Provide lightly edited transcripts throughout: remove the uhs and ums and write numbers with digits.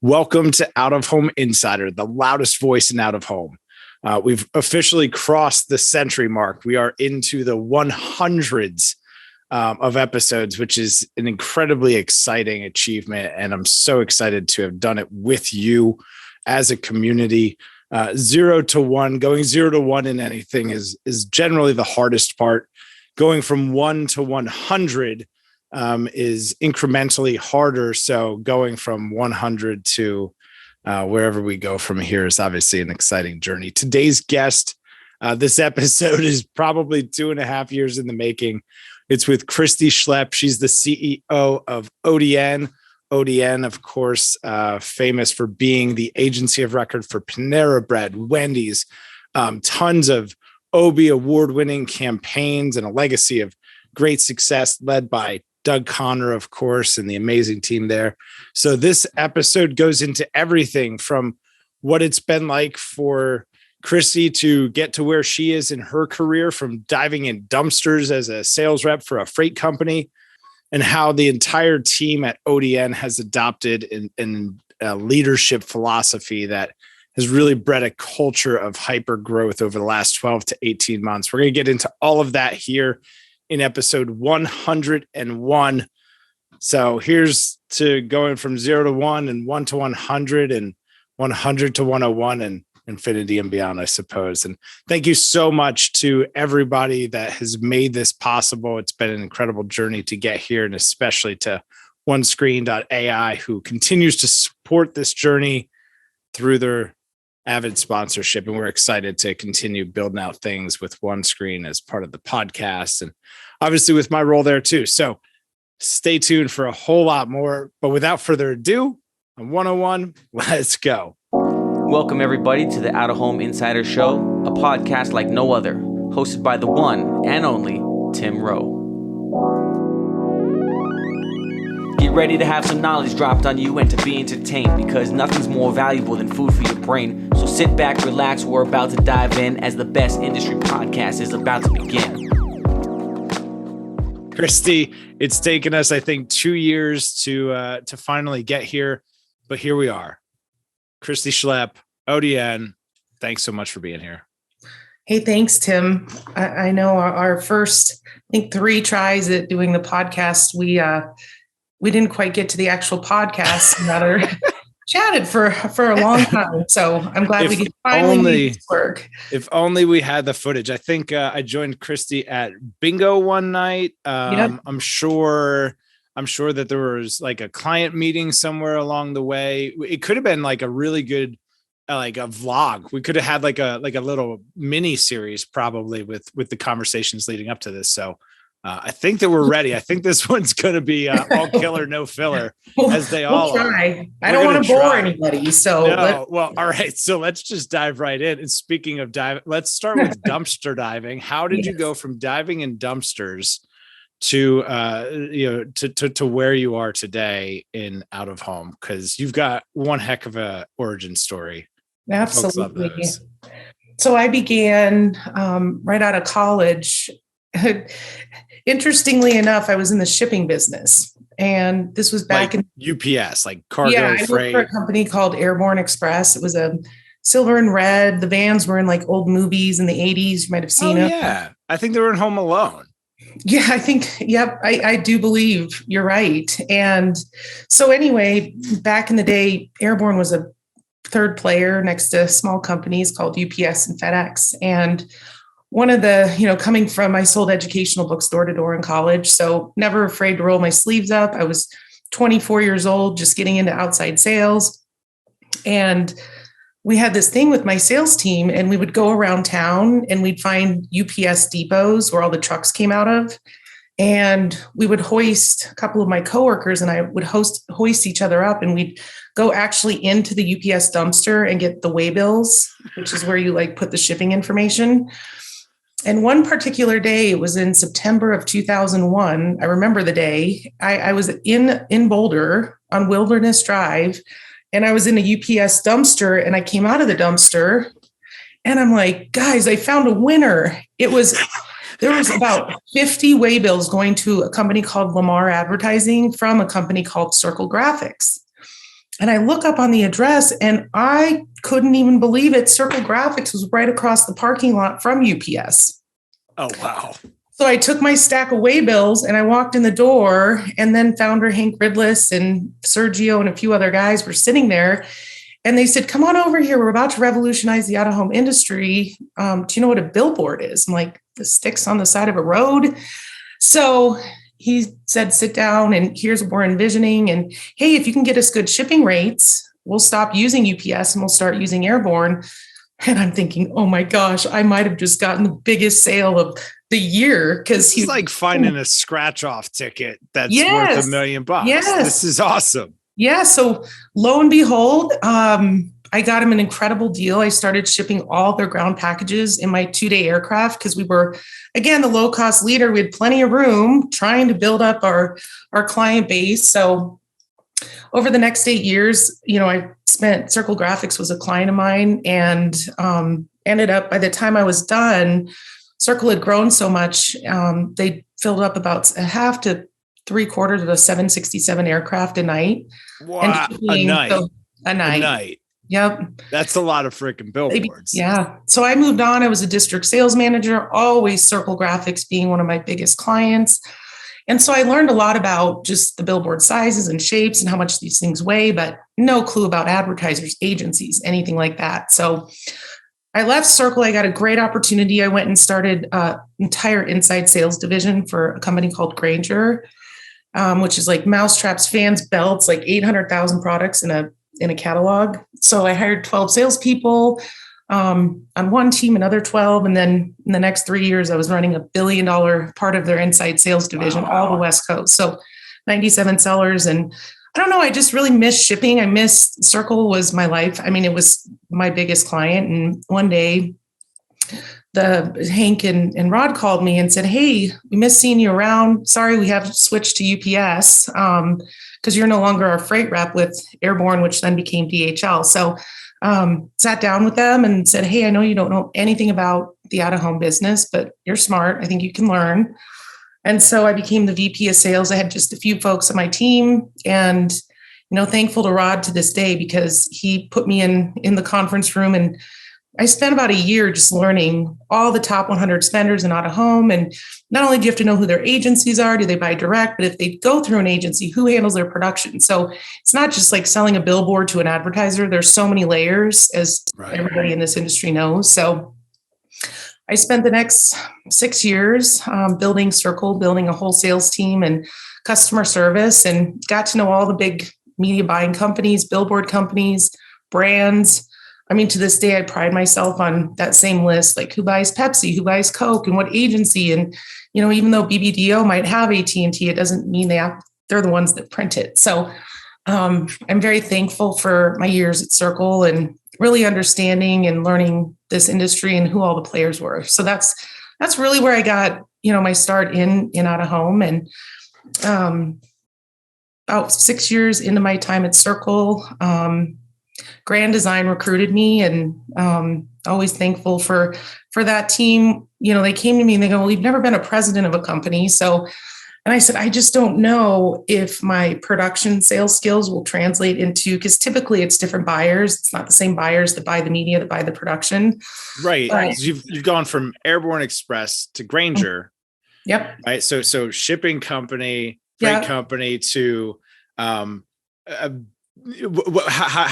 Welcome to Out of Home Insider, the loudest voice in out of home. We've officially crossed the century mark. We are into the 100s of episodes, which is an incredibly exciting achievement. And I'm so excited to have done it with you as a community. 0 to 1, going 0 to 1 in anything is generally the hardest part. Going from 1 to 100 is incrementally harder. So going from 100 to wherever we go from here is obviously an exciting journey. Today's guest, this episode is probably 2.5 years in the making. It's with Kristy Schlepp. She's the CEO of ODN. ODN, of course, famous for being the agency of record for Panera Bread, Wendy's, tons of Obie award-winning campaigns and a legacy of great success led by Doug Connor, of course, and the amazing team there. So this episode goes into everything from what it's been like for Kristy to get to where she is in her career, from diving in dumpsters as a sales rep for a freight company, and how the entire team at ODN has adopted a leadership philosophy that has really bred a culture of hyper growth over the last 12 to 18 months. We're going to get into all of that here in episode 101. So here's to going from 0 to 1 and 1 to 100 and 100 to 101 and infinity and beyond, I suppose. And thank you so much to everybody that has made this possible. It's been an incredible journey to get here, and especially to OneScreen.ai, who continues to support this journey through their avid sponsorship. And we're excited to continue building out things with OneScreen as part of the podcast, and obviously with my role there too. So stay tuned for a whole lot more. But without further ado, on 101, let's go. Welcome everybody to the Out of Home Insider Show, a podcast like no other, hosted by the one and only Tim Rowe. Get ready to have some knowledge dropped on you and to be entertained, because nothing's more valuable than food for your brain. So sit back, relax, we're about to dive in as the best industry podcast is about to begin. Kristy, it's taken us, I think, 2 years to finally get here, but here we are. Kristy Schlepp, ODN, thanks so much for being here. Hey, thanks, Tim. I know our first, I think, 3 tries at doing the podcast, we didn't quite get to the actual podcast. Rather, chatted for a long time. So I'm glad we could finally make this work. If only we had the footage. I think I joined Kristy at bingo one night. Yep. I'm sure that there was like a client meeting somewhere along the way. It could have been like a really good, like a vlog. We could have had like a little mini series probably with the conversations leading up to this. So I think that we're ready. I think this one's going to be all killer, no filler, as they all try. I don't want to bore anybody. So well, all right. So let's just dive right in. And speaking of dive, let's start with dumpster diving. How did you go from diving in dumpsters to to where you are today in out of home? Because you've got one heck of a origin story. Absolutely. So I began right out of college. Interestingly enough, I was in the shipping business, and this was back in UPS, like cargo I freight. worked for a company called Airborne Express. It was a silver and red. The vans were in like old movies in the 80s. You might have seen them. Yeah, I think they were in Home Alone. Yeah, I think, yep, I do believe you're right. And so anyway, back in the day, Airborne was a third player next to small companies called UPS and FedEx. And one of the, coming from, I sold educational books door to door in college. So never afraid to roll my sleeves up. I was 24 years old, just getting into outside sales. And we had this thing with my sales team, and we would go around town and we'd find UPS depots where all the trucks came out of. And we would hoist, a couple of my coworkers and I would hoist each other up, and we'd go actually into the UPS dumpster and get the waybills, which is where you like put the shipping information. And one particular day, it was in September of 2001. I remember the day. I was in Boulder on Wilderness Drive, and I was in a UPS dumpster, and I came out of the dumpster and I'm like, guys, I found a winner. There was about 50 waybills going to a company called Lamar Advertising from a company called Circle Graphics. And I look up on the address and I couldn't even believe it. Circle Graphics was right across the parking lot from UPS. Oh, wow. So I took my stack of waybills and I walked in the door, and then founder Hank Ridless and Sergio and a few other guys were sitting there. And they said, come on over here. We're about to revolutionize the out-of-home industry. Do you know what a billboard is? I'm like, the sticks on the side of a road. So he said, sit down and here's what we're envisioning. And hey, if you can get us good shipping rates, we'll stop using UPS and we'll start using Airborne. And I'm thinking, oh my gosh, I might have just gotten the biggest sale of the year, because he's like finding a scratch off ticket that's worth $1 million. Yes. This is awesome. Yeah. So lo and behold, I got him an incredible deal. I started shipping all their ground packages in my 2-day aircraft because we were, again, the low cost leader. We had plenty of room trying to build up our client base. So over the next 8 years, I spent Circle Graphics was a client of mine, and ended up, by the time I was done, Circle had grown so much. They filled up about a half to 3/4 of a 767 aircraft a night. Wow. A night. Yep. That's a lot of freaking billboards. Yeah. So I moved on. I was a district sales manager, always Circle Graphics being one of my biggest clients. And so I learned a lot about just the billboard sizes and shapes and how much these things weigh, but no clue about advertisers, agencies, anything like that. So I left Circle. I got a great opportunity. I went and started an entire inside sales division for a company called Grainger, which is like mousetraps, fans, belts, like 800,000 products in a catalog. So I hired 12 salespeople on one team, another 12. And then in the next 3 years, I was running $1 billion part of their inside sales division, all the West Coast. So 97 sellers. And I don't know, I just really miss shipping. I miss Circle was my life. I mean, it was my biggest client. And one day, Hank and Rod called me and said, hey, we miss seeing you around. Sorry, we have to switch to UPS because you're no longer our freight rep with Airborne, which then became DHL. So sat down with them and said, hey, I know you don't know anything about the out-of-home business, but you're smart. I think you can learn. And so I became the VP of sales. I had just a few folks on my team, and, thankful to Rod to this day, because he put me in the conference room, and I spent about a year just learning all the top 100 spenders in out-of-home. And not only do you have to know who their agencies are, do they buy direct, but if they go through an agency, who handles their production? So it's not just like selling a billboard to an advertiser. There's so many layers, as everybody in this industry knows. So I spent the next 6 years building Circle, building a whole sales team and customer service, and got to know all the big media buying companies, billboard companies, brands. I mean, to this day, I pride myself on that same list, like who buys Pepsi, who buys Coke, and what agency. And, even though BBDO might have AT&T, it doesn't mean they're the ones that print it. So I'm very thankful for my years at Circle and really understanding and learning this industry and who all the players were. So that's really where I got, my start in out-of-home. And about 6 years into my time at Circle, Grand Design recruited me, and always thankful for that team. They came to me and they go, well, you've never been a president of a company. And I said, I just don't know if my production sales skills will translate into, because typically it's different buyers. It's not the same buyers that buy the media, that buy the production. Right. But you've gone from Airborne Express to Grainger. Yep. Right. So shipping company, freight company to, how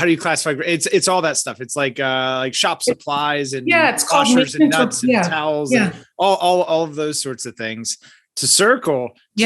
do you classify? It's all that stuff. It's like shop supplies and it's called washers and nuts and towels and all of those sorts of things. To Circle, to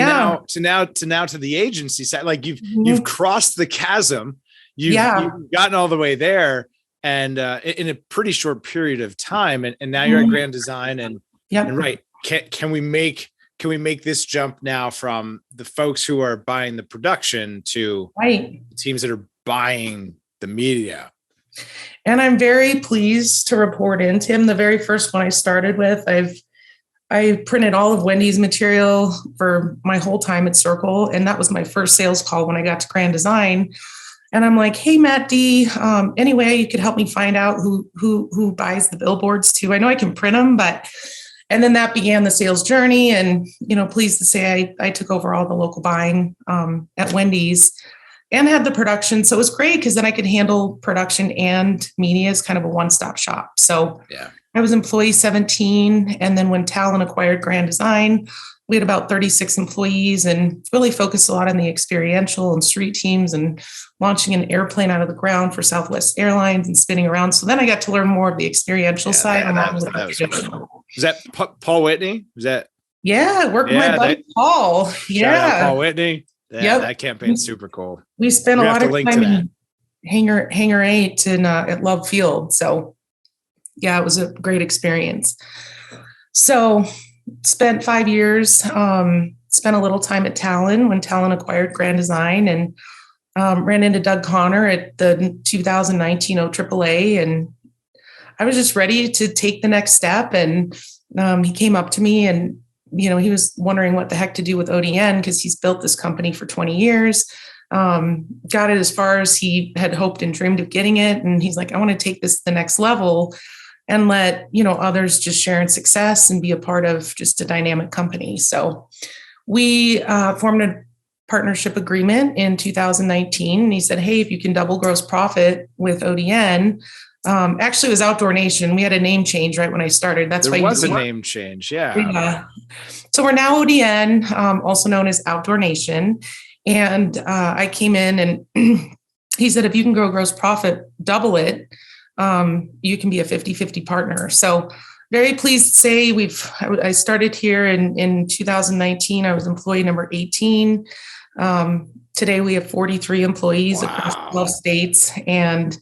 the agency side, like you've crossed the chasm, you've gotten all the way there, and in a pretty short period of time, and now you're at Grand Design, and can we make this jump now from the folks who are buying the production to the teams that are buying the media? And I'm very pleased to report in, Tim, the very first one I started with, I printed all of Wendy's material for my whole time at Circle. And that was my first sales call when I got to Grand Design. And I'm like, hey, Matt D, anyway, you could help me find out who buys the billboards too. I know I can print them, and then that began the sales journey. And, pleased to say I took over all the local buying at Wendy's. and had the production. So it was great because then I could handle production and media as kind of a one-stop shop. So yeah. I was employee 17. And then when Talon acquired Grand Design, we had about 36 employees and really focused a lot on the experiential and street teams and launching an airplane out of the ground for Southwest Airlines and spinning around. So then I got to learn more of the experiential side. That was cool. Was that Paul Whitney? Was that? Yeah, I worked with my buddy Paul. Shout out Paul Whitney. Yeah, that campaign's super cool. We spent a lot of time in Hangar 8 and at Love Field. So yeah, it was a great experience. So spent 5 years, spent a little time at Talon when Talon acquired Grand Design, and ran into Doug Connor at the 2019 OAAA. And I was just ready to take the next step. And he came up to me and, he was wondering what the heck to do with ODN because he's built this company for 20 years, got it as far as he had hoped and dreamed of getting it. And he's like, I want to take this to the next level and let, others just share in success and be a part of just a dynamic company. So we formed a partnership agreement in 2019. And he said, hey, if you can double gross profit with ODN, actually it was Outdoor Nation. We had a name change right when I started. That's why there was a name change. Yeah. So we're now ODN, also known as Outdoor Nation. And I came in and he said, if you can grow gross profit, double it, you can be a 50-50 partner. So very pleased to say I started here in 2019. I was employee number 18. Today we have 43 employees across 12 states, and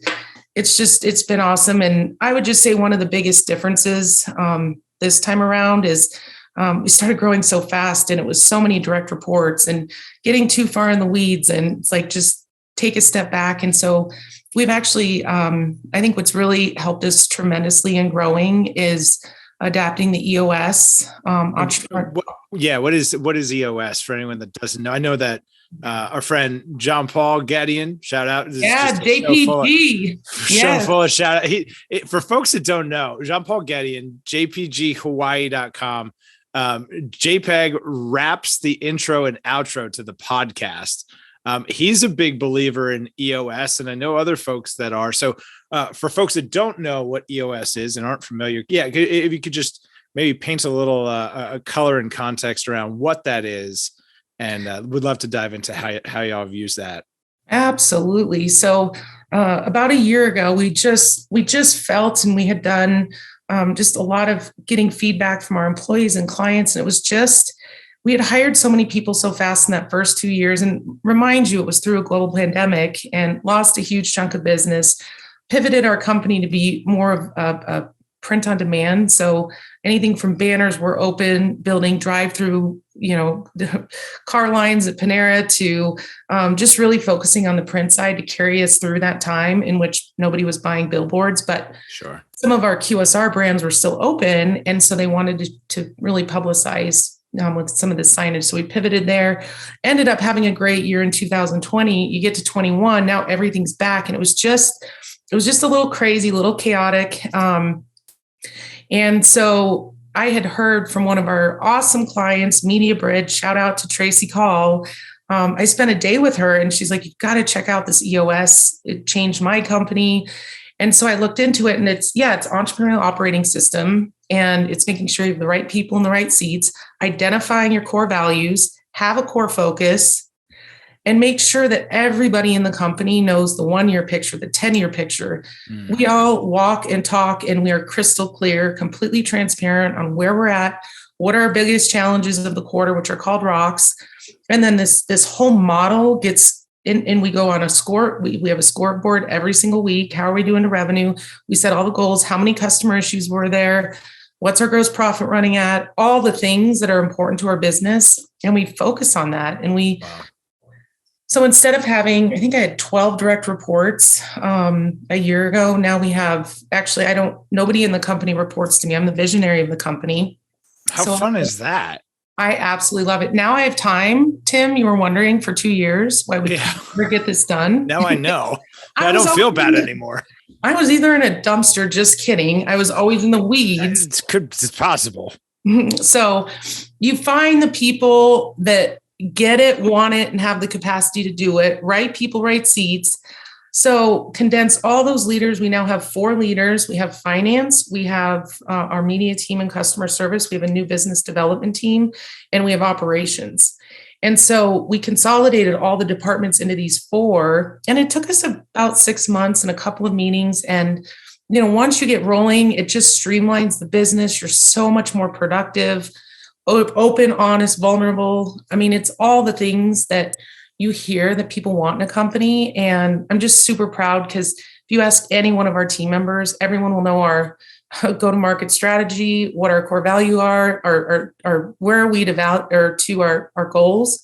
it's been awesome. And I would just say one of the biggest differences this time around is we started growing so fast, and it was so many direct reports and getting too far in the weeds. And it's like, just take a step back. And so we've actually, I think what's really helped us tremendously in growing is adapting the EOS. What is EOS for anyone that doesn't know? I know that our friend John Paul Gadian, shout out. JPG. Show full of shout out. For folks that don't know, John Paul Gadian, jpghawaii.com. JPEG wraps the intro and outro to the podcast. He's a big believer in EOS, and I know other folks that are. So for folks that don't know what EOS is and aren't familiar, if you could just maybe paint a little a color and context around what that is, and would love to dive into how y'all have used that. Absolutely. So about a year ago, we just felt, and we had done just a lot of getting feedback from our employees and clients, and it was just, we had hired so many people so fast in that first 2 years. And remind you, it was through a global pandemic, and lost a huge chunk of business, pivoted our company to be more of a print on demand. So anything from banners were open, building drive-through, car lines at Panera, to just really focusing on the print side to carry us through that time in which nobody was buying billboards. But sure, some of our QSR brands were still open. And so they wanted to really publicize with some of the signage. So we pivoted there, ended up having a great year in 2020. You get to 21, now everything's back. And it was just a little crazy, a little chaotic. And so I had heard from one of our awesome clients, Media Bridge, shout out to Tracy Call. I spent a day with her, and she's like, you've got to check out this EOS. It changed my company. And so I looked into it, and it's Entrepreneurial Operating System. And it's making sure you have the right people in the right seats, identifying your core values, have a core focus, and make sure that everybody in the company knows the 1-year picture, the 10-year picture. We all walk and talk, and we are crystal clear, completely transparent on where we're at, what are our biggest challenges of the quarter, which are called rocks. And then this whole model gets in, and we go on a score. We have a scoreboard every single week. How are we doing to revenue? We set all the goals. How many customer issues were there? What's our gross profit running at? All the things that are important to our business. And we focus on that. And so instead of having, I think I had 12 direct reports a year ago. Now we have, actually, nobody in the company reports to me. I'm the visionary of the company. How fun is that? I absolutely love it. Now I have time. Tim, you were wondering for 2 years why we never get this done. Now I know. I don't feel bad anymore. I was either in a dumpster, just kidding. I was always in the weeds. It's possible. So you find the people that get it, want it, and have the capacity to do it. Right people, right seats. So condense all those leaders. We now have 4 leaders. We have finance, we have our media team and customer service. We have a new business development team, and we have operations. And so we consolidated all the departments into these 4, and it took us about 6 months and a couple of meetings. And, once you get rolling, it just streamlines the business. You're so much more productive, open, honest, vulnerable. I mean, it's all the things that you hear that people want in a company. And I'm just super proud because if you ask any one of our team members, everyone will know our go-to-market strategy, what our core value are, or where are we to our goals.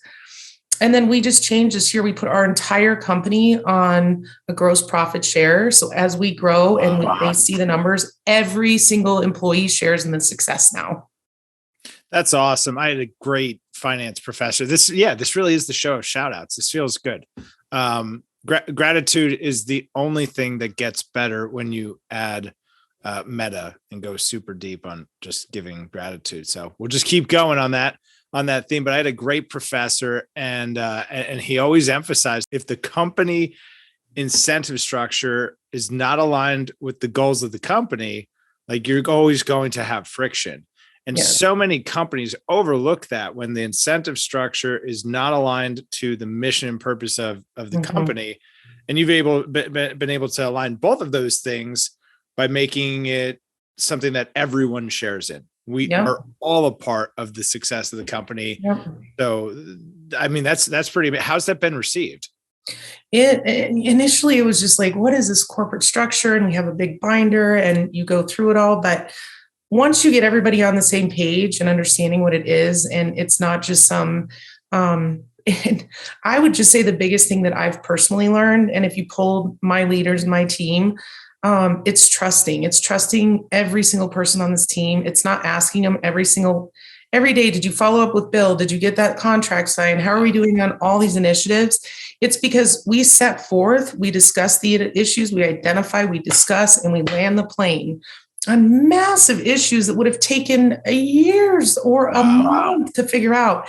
And then we just changed this year. We put our entire company on a gross profit share. So as we grow and they see the numbers, every single employee shares in the success now. That's awesome. I had a great finance professor. This really is the show of shout outs. This feels good. Gratitude is the only thing that gets better when you add meta and go super deep on just giving gratitude. So we'll just keep going on that theme. But I had a great professor, and he always emphasized, if the company incentive structure is not aligned with the goals of the company, like, you're always going to have friction. And so many companies overlook that when the incentive structure is not aligned to the mission and purpose of the company. And you've been able to align both of those things by making it something that everyone shares in. We are all a part of the success of the company. So, I mean, that's pretty, how's that been received? Initially, it was just like, what is this corporate structure? And we have a big binder and you go through it all. But once you get everybody on the same page and understanding what it is, and it's not just some, and I would just say the biggest thing that I've personally learned, and if you pulled my leaders and my team, it's trusting. It's trusting every single person on this team. It's not asking them every day, did you follow up with Bill? Did you get that contract signed? How are we doing on all these initiatives? It's because we set forth, we discuss the issues, we identify, we discuss, and we land the plane on massive issues that would have taken years or a month to figure out.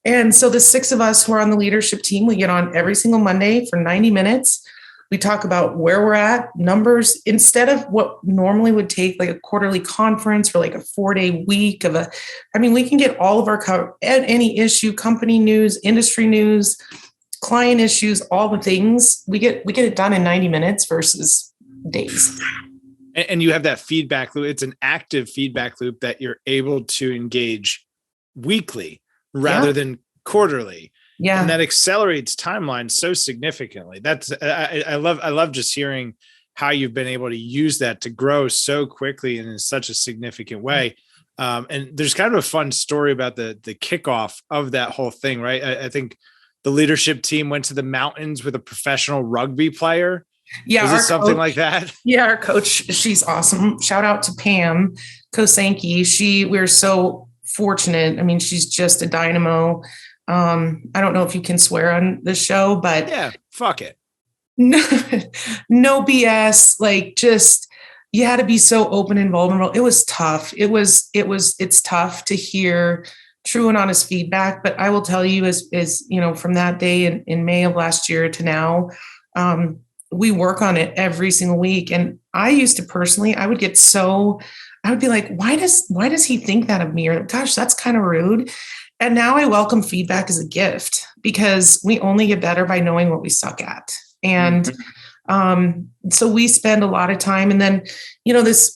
And so the 6 of us who are on the leadership team, we get on every single Monday for 90 minutes. We talk about where we're at, numbers, instead of what normally would take like a quarterly conference or like a 4-day week we can get all of our any issue, company news, industry news, client issues, all the things. We get it done in 90 minutes versus days. And you have that feedback loop. It's an active feedback loop that you're able to engage weekly rather than quarterly. Yeah. And that accelerates timelines so significantly. I love just hearing how you've been able to use that to grow so quickly and in such a significant way. And there's kind of a fun story about the kickoff of that whole thing, right? I think the leadership team went to the mountains with a professional rugby player. Yeah. Was it something like that? Yeah. Our coach, she's awesome. Shout out to Pam Kosanke. We're so fortunate. I mean, she's just a dynamo. I don't know if you can swear on the show, but yeah, fuck it. No BS. Like, just, you had to be so open and vulnerable. It was tough. It's tough to hear true and honest feedback, but I will tell you as from that day in May of last year to now, we work on it every single week. And I used to personally, I would be like, why does he think that of me? Or, gosh, that's kind of rude. And now I welcome feedback as a gift, because we only get better by knowing what we suck at. And so we spend a lot of time. And then,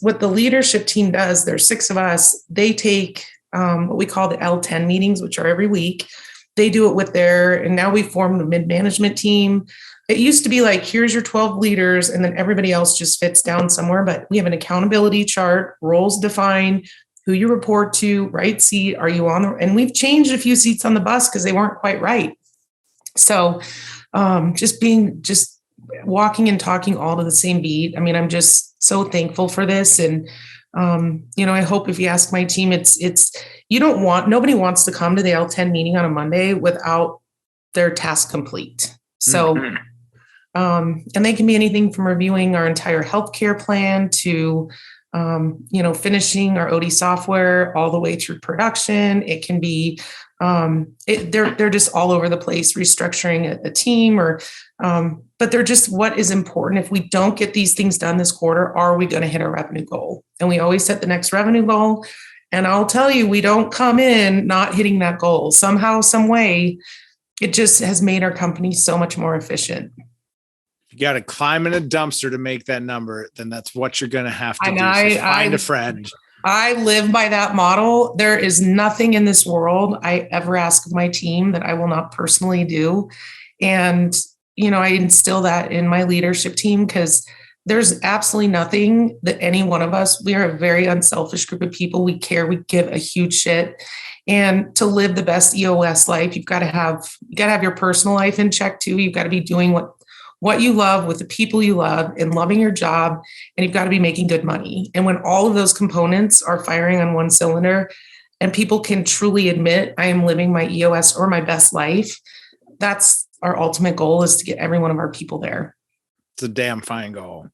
what the leadership team does, there's 6 of us, they take what we call the L10 meetings, which are every week. They do it with and now we formed a mid-management team. It used to be like, here's your 12 leaders, and then everybody else just fits down somewhere. But we have an accountability chart, roles defined, who you report to, right seat, are you on and we've changed a few seats on the bus because they weren't quite right. So just walking and talking all to the same beat. I mean, I'm just so thankful for this. And, I hope, if you ask my team, nobody wants to come to the L10 meeting on a Monday without their task complete. So, and they can be anything from reviewing our entire healthcare plan to, finishing our OD software all the way through production. It can be They're just all over the place, restructuring a team but they're just what is important. If we don't get these things done this quarter, are we going to hit our revenue goal? And we always set the next revenue goal. And I'll tell you, we don't come in not hitting that goal. Somehow, some way, it just has made our company so much more efficient. If you got to climb in a dumpster to make that number, then that's what you're going to have to do. So find a friend. I live by that model. There is nothing in this world I ever ask of my team that I will not personally do. And, I instill that in my leadership team because there's absolutely nothing that any one of us, we are a very unselfish group of people. We care, we give a huge shit. And to live the best EOS life, you got to have your personal life in check too. You've got to be doing what you love with the people you love and loving your job. And you've got to be making good money. And when all of those components are firing on one cylinder and people can truly admit I am living my EOS or my best life, that's our ultimate goal, is to get every one of our people there. It's a damn fine goal.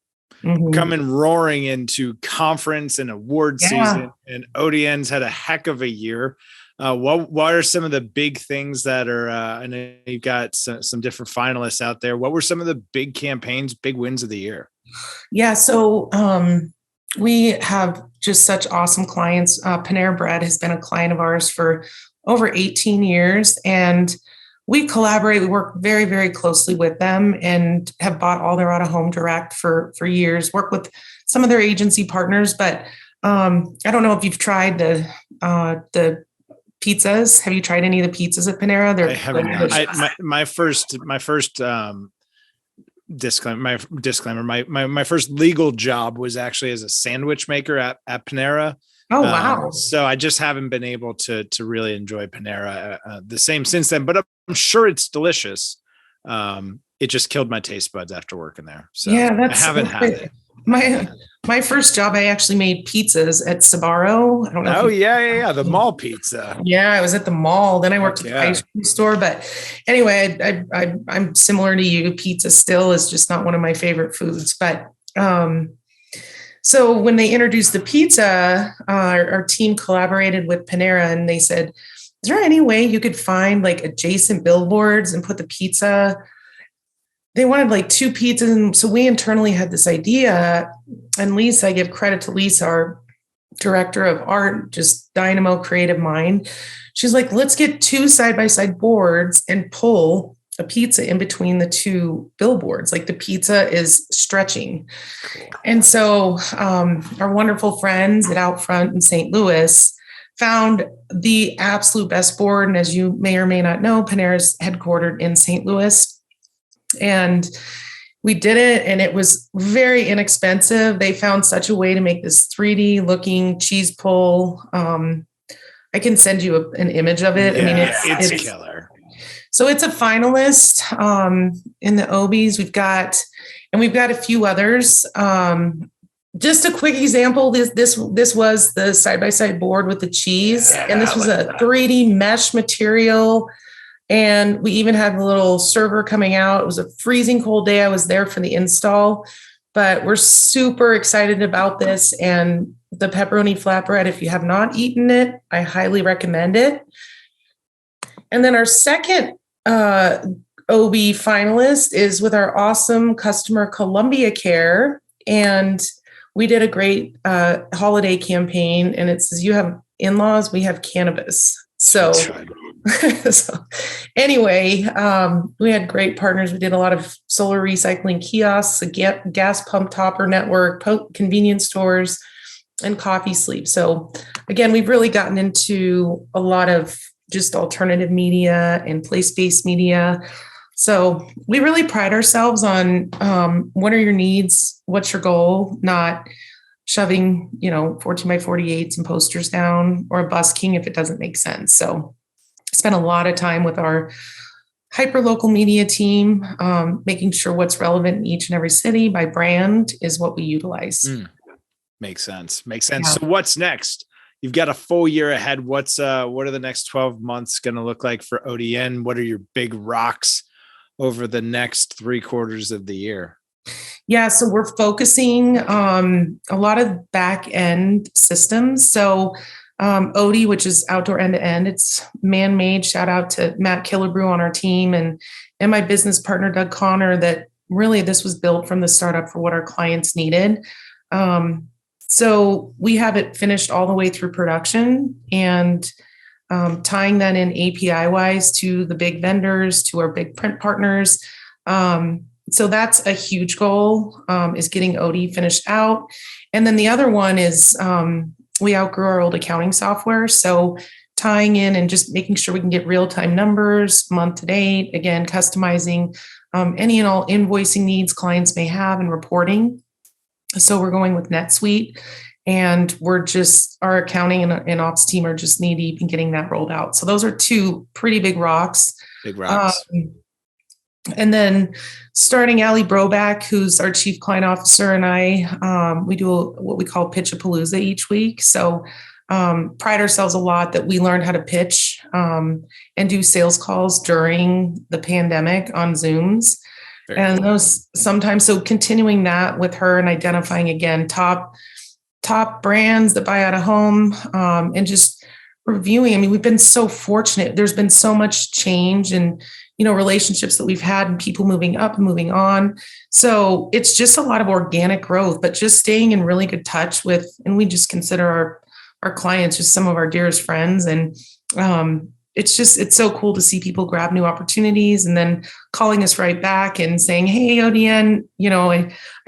Mm-hmm. Coming roaring into conference and award season, and ODN's had a heck of a year. What are some of the big things that are, I know you've got some different finalists out there. What were some of the big campaigns, big wins of the year? Yeah. So we have just such awesome clients. Panera Bread has been a client of ours for over 18 years. And we collaborate, we work very, very closely with them and have bought all their out-of-home direct for years, work with some of their agency partners. But I don't know if you've tried the pizzas. Have you tried any of the pizzas at Panera? I haven't. My first disclaimer. My first legal job was actually as a sandwich maker at Panera. Oh, wow. So I just haven't been able to really enjoy Panera the same since then, but I'm sure it's delicious. It just killed my taste buds after working there. So yeah, I haven't had it. My first job, I actually made pizzas at Sbarro. I don't know. Oh, yeah. The mall pizza. Yeah, I was at the mall. Then I worked at the ice cream store. But anyway, I'm similar to you. Pizza still is just not one of my favorite foods. But so when they introduced the pizza, our team collaborated with Panera and they said, is there any way you could find like adjacent billboards and put the pizza? They wanted like 2 pizzas. And so we internally had this idea. And Lisa, I give credit to Lisa, our director of art, just dynamo creative mind. She's like, let's get 2 side-by-side boards and pull a pizza in between the 2 billboards. Like the pizza is stretching. And so our wonderful friends at Outfront in St. Louis found the absolute best board. And as you may or may not know, Panera's headquartered in St. Louis. And we did it, and it was very inexpensive. They found such a way to make this 3D looking cheese pull. I can send you an image of it. Yeah, I mean, it's killer. So it's a finalist in the Obies. We've got a few others. Just a quick example. This was the side-by-side board with the cheese, and this was a 3D mesh material. And we even had the little server coming out. It was a freezing cold day. I was there for the install, but we're super excited about this. And the pepperoni flatbread, if you have not eaten it, I highly recommend it. And then our second OB finalist is with our awesome customer, Columbia Care. And we did a great holiday campaign. And it says, you have in-laws, we have cannabis. So anyway, we had great partners. We did a lot of solar recycling kiosks, a gas pump topper network, convenience stores, and coffee sleep. So again, we've really gotten into a lot of just alternative media and place-based media. So we really pride ourselves on what are your needs? What's your goal? Not shoving, 14 by 48s and posters down, or a busking if it doesn't make sense. So I spent a lot of time with our hyper-local media team, making sure what's relevant in each and every city by brand is what we utilize. Makes sense. Yeah. So what's next? You've got a full year ahead. What are the next 12 months going to look like for ODN? What are your big rocks over the next 3 quarters of the year? Yeah, so we're focusing on a lot of back-end systems. So ODI, which is outdoor end-to-end. It's man-made. Shout out to Matt Killebrew on our team and my business partner, Doug Connor, that really this was built from the startup for what our clients needed. So we have it finished all the way through production and tying that in API wise to the big vendors, to our big print partners. So that's a huge goal, is getting ODI finished out. And then the other one is we outgrew our old accounting software. So tying in and just making sure we can get real-time numbers, month to date, again, customizing any and all invoicing needs clients may have and reporting. So we're going with NetSuite, and our accounting and ops team are just knee deep in getting that rolled out. So those are two pretty big rocks. Big rocks. And then starting Allie Broback, who's our chief client officer, and I, we do what we call Pitch-a-Palooza each week. So pride ourselves a lot that we learned how to pitch and do sales calls during the pandemic on Zooms. Very and cool. Those sometimes, so continuing that with her and identifying again, top brands that buy out of home, and just reviewing. I mean, we've been so fortunate. There's been so much change and, relationships that we've had and people moving up and moving on. So it's just a lot of organic growth, but just staying in really good touch with, and we just consider our clients just some of our dearest friends. And it's so cool to see people grab new opportunities and then calling us right back and saying, hey, ODN,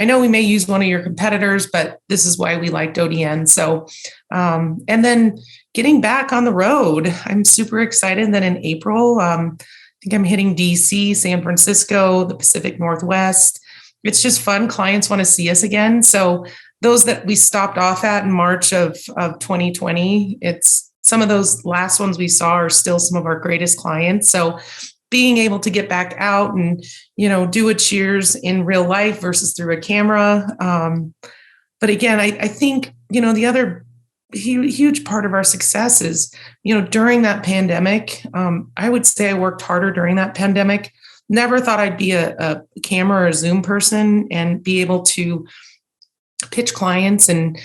I know we may use one of your competitors, but this is why we liked ODN. So, and then getting back on the road, I'm super excited that in April, I think I'm hitting DC, San Francisco, the Pacific Northwest. It's just fun. Clients want to see us again. So those that we stopped off at in March of 2020, it's some of those last ones we saw are still some of our greatest clients. So being able to get back out and, do a cheers in real life versus through a camera. But again, I think, the other huge part of our success is, during that pandemic, I would say I worked harder during that pandemic. Never thought I'd be a camera or a Zoom person and be able to pitch clients and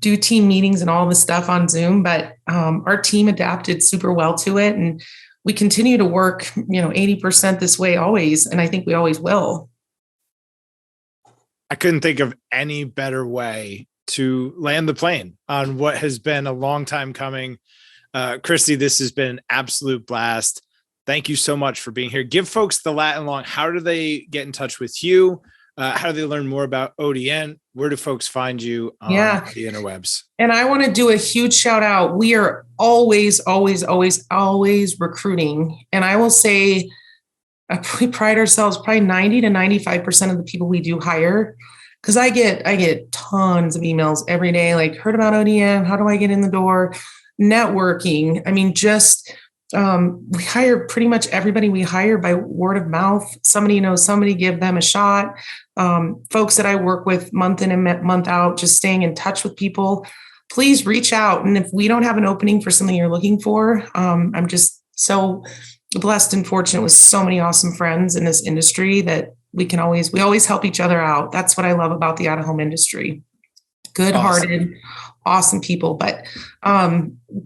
do team meetings and all this stuff on Zoom, but our team adapted super well to it. And we continue to work, 80% this way always. And I think we always will. I couldn't think of any better way to land the plane on what has been a long time coming. Kristy, this has been an absolute blast. Thank you so much for being here. Give folks the Latin long. How do they get in touch with you? How do they learn more about ODN? Where do folks find you on the interwebs? And I want to do a huge shout out. We are always recruiting. And I will say we pride ourselves probably 90 to 95% of the people we do hire. Because I get tons of emails every day, like heard about ODN. How do I get in the door? Networking. I mean, we hire pretty much everybody we hire by word of mouth. Somebody knows somebody, give them a shot. Folks that I work with month in and month out, just staying in touch with people, please reach out. And if we don't have an opening for something you're looking for, I'm just so blessed and fortunate with so many awesome friends in this industry that we always help each other out. That's what I love about the out-of-home industry. Good-hearted, awesome people. But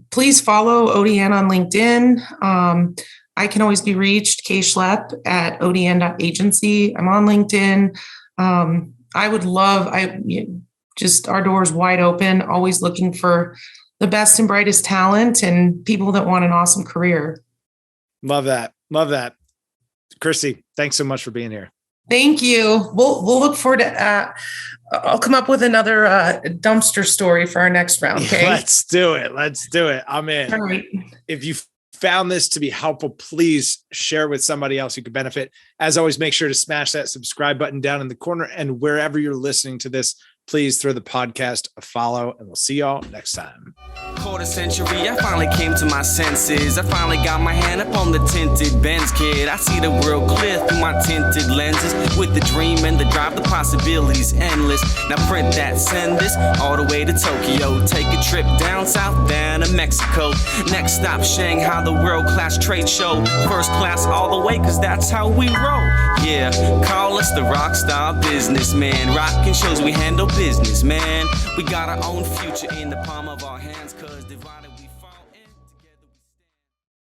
please follow ODN on LinkedIn. I can always be reached, K Schlepp at odn.agency. I'm on LinkedIn. I would love, our doors wide open, always looking for the best and brightest talent and people that want an awesome career. Love that. Kristy, thanks so much for being here. Thank you. We'll look forward to, I'll come up with another dumpster story for our next round. Okay. Let's do it. I'm in. All right. If you found this to be helpful, please share with somebody else who could benefit. As always, make sure to smash that subscribe button down in the corner, and wherever you're listening to this, please throw the podcast a follow, and we'll see y'all next time. Quarter century, I finally came to my senses. I finally got my hand up on the tinted Benz, kid. I see the world clear through my tinted lenses. With the dream and the drive, the possibilities endless. Now print that, send this all the way to Tokyo. Take a trip down south, down to Mexico. Next stop, Shanghai, the world-class trade show. First class all the way, cause that's how we roll. Yeah, call us the rock star businessman. Rockin' shows we handle business, man. We got our own future in the palm of our hands, cause divided